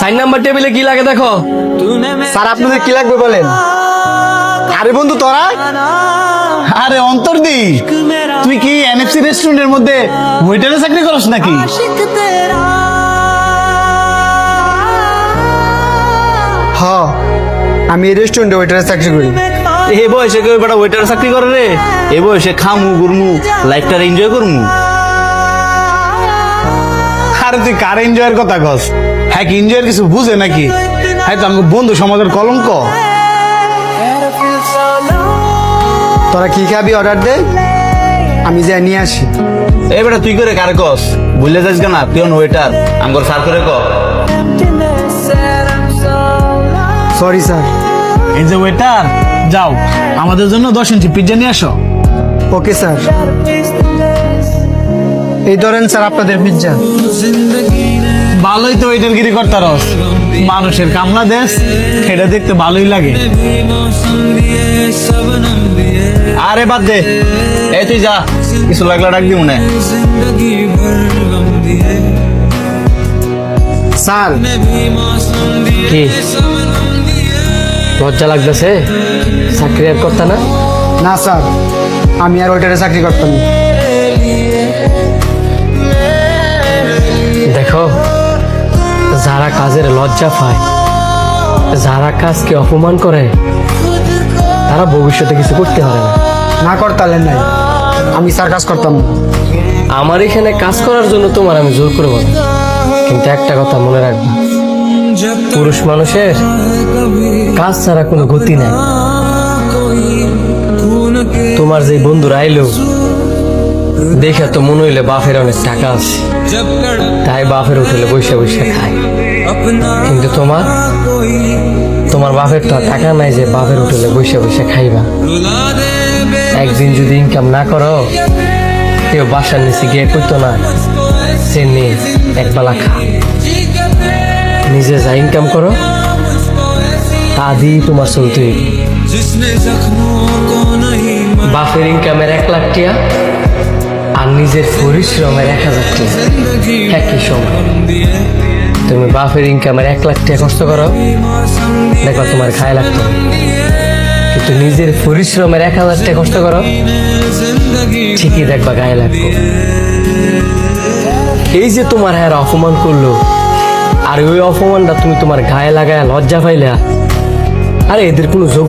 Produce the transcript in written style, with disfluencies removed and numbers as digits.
Sign number টেবিলে কি লাগে দেখো। স্যার আপনাদের কি লাগবে বলেন। আরে বন্ধু তোরা, আরে অন্তর্দি, তুই কি এনএফসি রেস্টুরেন্টের মধ্যে ওয়েটারে চাকরি করস নাকি? হ্যাঁ, আমি এই রেস্টুরেন্টে ওয়েটারে চাকরি করি। এ বয়সে কেউ বেটা ওয়েটার চাকরি করে রে? এ বয়সে খামু ঘুরমু, লাইফটা এনজয় করমু। আরে তুই কার এনজয়ের কথা কস? হ্যাঁ কি এনজয়ের কিছু বুঝে নাকি? হ্যাঁ তো আমাকে বন্ধু সমাজের কলঙ্ক। তোরা কি খাবি অর্ডার দে, আমি যাই নিয়ে আসি। এ বেটা তুই করে কারে কস? ভুলে যাস কেনা তুই ওয়েটার, আমগর সার করে ক। Sorry sir. এই যে ওয়েটার, যাও আমাদের জন্য 10 ইঞ্চি পিজ্জা নিয়ে আসো। Okay sir. এই ধরেন স্যার আপনাদের পিজ্জা। ভালোই তো ওয়েটারগিরি করতারস, মানুষের কামনা দেশ, এটা দেখতে ভালোই লাগে। আরে বাদ দে, এই তুই যা, কিছু লাগলে ডাক দি মনে। স্যার কি লজ্জা লাগতেছে? চাকরি আর করতা না? না স্যার, আমি আর ওইটারে চাকরি করতাম না। দেখো, যারা কাজের লজ্জা পায়, যারা কাজকে অপমান করে, তারা ভবিষ্যতে কিছু করতে পারে না। না করতালেন নাই, আমি স্যার কাজ করতাম না। আমার এখানে কাজ করার জন্য তোমার আমি জোর করবো না, কিন্তু একটা কথা মনে রাখবা, পুরুষ মানুষের কাজ ছাড়া কোনো গতি নাই। তোমার যে বন্ধুরা আইলো, দেখে তো মনে হইলে বাপের অনেক টাকা আছে, তাই বাপের হোটেলে বসে বসে খায়। কিন্তু তোমার বাপের তো আর টাকা নাই যে বাপের হোটেলে বসে বসে খাইবা। একদিন যদি ইনকাম না করো, কেউ বাসার নিচে গিয়ে করতো না সে নেই একবেলা খা। নিজে যা ইনকাম করো তা দিয়ে তোমার চলতে হইবে। বাপের ইনকামের 1 লাখ টাকা আর নিজের পরিশ্রমের 1000 টাকা একই সময়। তুমি বাপের ইনকামের 1 লাখ টাকা কষ্ট করো, দেখো তোমার খায় লাগতো, কিন্তু নিজের পরিশ্রমের 1000 টাকা কষ্ট করো, ঠিকই দেখবা গায়ে লাগবে। এই যে তোমার হ্যাঁ অপমান করলো, আর ওই অপমানটা তুমি তোমার গায়ে লাগায় লজ্জা পাইলা, আরে এদের কোনো যোগ